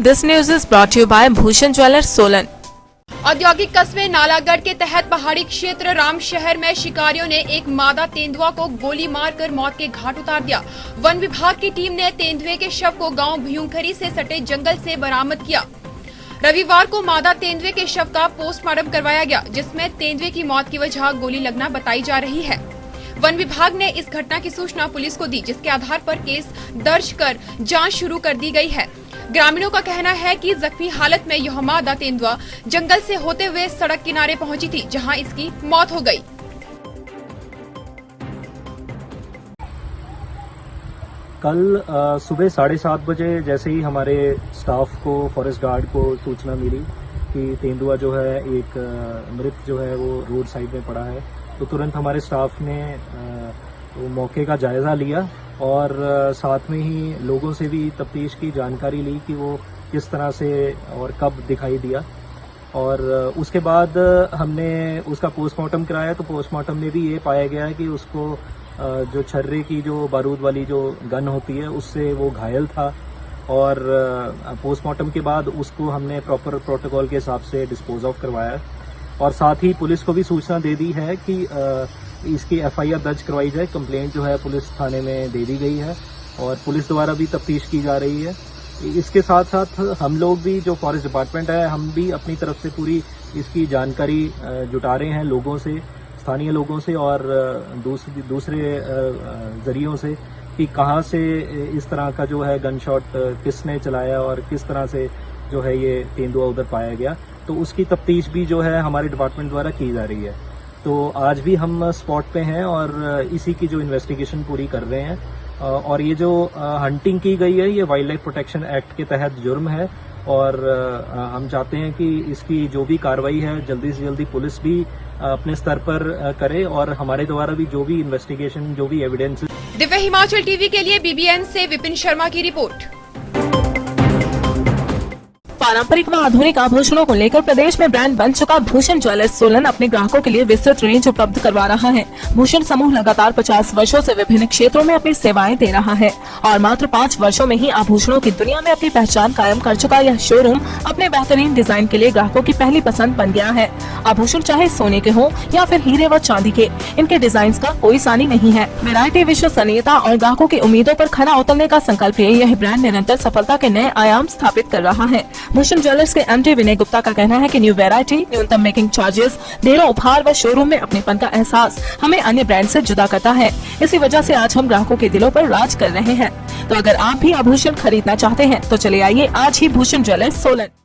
This news is brought to you by Bhushan Jewellers, Solan. औद्योगिक कस्बे नालागढ़ के तहत पहाड़ी क्षेत्र राम शहर में शिकारियों ने एक मादा तेंदुआ को गोली मारकर मौत के घाट उतार दिया। वन विभाग की टीम ने तेंदुए के शव को गांव भयूंखरी से सटे जंगल से बरामद किया। रविवार को मादा तेंदुए के शव का पोस्टमार्टम करवाया गया, जिसमें तेंदुए की मौत की वजह गोली लगना बताई जा रही है। वन विभाग ने इस घटना की सूचना पुलिस को दी, जिसके आधार पर केस दर्ज कर जांच शुरू कर दी गई है। ग्रामीणों का कहना है कि जख्मी हालत में यह मादा तेंदुआ जंगल से होते हुए सड़क किनारे पहुंची थी, जहां इसकी मौत हो गई। कल सुबह 7:30 बजे जैसे ही हमारे स्टाफ को, फॉरेस्ट गार्ड को सूचना मिली कि तेंदुआ जो है एक मृत जो है वो रोड साइड में पड़ा है, तो तुरंत हमारे स्टाफ ने वो मौके का जायज़ा लिया और साथ में ही लोगों से भी तफ्तीश की जानकारी ली कि वो किस तरह से और कब दिखाई दिया। और उसके बाद हमने उसका पोस्टमार्टम कराया, तो पोस्टमार्टम में भी ये पाया गया है कि उसको जो छर्रे की जो बारूद वाली जो गन होती है उससे वो घायल था। और पोस्टमार्टम के बाद उसको हमने प्रॉपर प्रोटोकॉल के हिसाब से डिस्पोज ऑफ करवाया और साथ ही पुलिस को भी सूचना दे दी है कि इसकी एफआईआर दर्ज करवाई जाए। कंप्लेंट जो है पुलिस थाने में दे दी गई है और पुलिस द्वारा भी तफ्तीश की जा रही है। इसके साथ साथ हम लोग भी, जो फॉरेस्ट डिपार्टमेंट है, हम भी अपनी तरफ से पूरी इसकी जानकारी जुटा रहे हैं लोगों से, स्थानीय लोगों से और दूसरे जरियों से कि कहाँ से इस तरह का जो है गन शॉट किसने चलाया और किस तरह से जो है ये तेंदुआ उधर पाया गया। तो उसकी तफ्तीश भी जो है हमारे डिपार्टमेंट द्वारा की जा रही है। तो आज भी हम स्पॉट पे हैं और इसी की जो इन्वेस्टिगेशन पूरी कर रहे हैं। और ये जो हंटिंग की गई है ये वाइल्ड लाइफ प्रोटेक्शन एक्ट के तहत जुर्म है और हम चाहते हैं कि इसकी जो भी कार्रवाई है जल्दी से जल्दी पुलिस भी अपने स्तर पर करे और हमारे द्वारा भी जो भी इन्वेस्टिगेशन, जो भी एविडेंस। दिव्य हिमाचल टीवी के लिए बीबीएन से विपिन शर्मा की रिपोर्ट। पारंपरिक व आधुनिक आभूषणों को लेकर प्रदेश में ब्रांड बन चुका भूषण ज्वेलर्स सोलन अपने ग्राहकों के लिए विस्तृत रेंज उपलब्ध करवा रहा है। भूषण समूह लगातार 50 वर्षों से विभिन्न क्षेत्रों में अपनी सेवाएं दे रहा है और मात्र 5 वर्षों में ही आभूषणों की दुनिया में अपनी पहचान कायम कर चुका यह शोरूम अपने बेहतरीन डिजाइन के लिए ग्राहकों की पहली पसंद बन गया है। आभूषण चाहे सोने के हो या फिर हीरे व चांदी के, इनके डिजाइन का कोई सानी नहीं है। वैरायटी, विश्वसनीयता और ग्राहकों की उम्मीदों पर खरा उतरने का संकल्प लिए यह ब्रांड निरंतर सफलता के नए आयाम स्थापित कर रहा है। भूषण ज्वेलर्स के एमडी विनय गुप्ता का कहना है कि न्यू वैरायटी, न्यूनतम मेकिंग चार्जेस, ढेरों उपहार व शोरूम में अपनेपन का एहसास हमें अन्य ब्रांड से जुदा करता है। इसी वजह से आज हम ग्राहकों के दिलों पर राज कर रहे हैं। तो अगर आप भी आभूषण खरीदना चाहते हैं तो चले आइए आज ही भूषण ज्वेलर्स सोलन।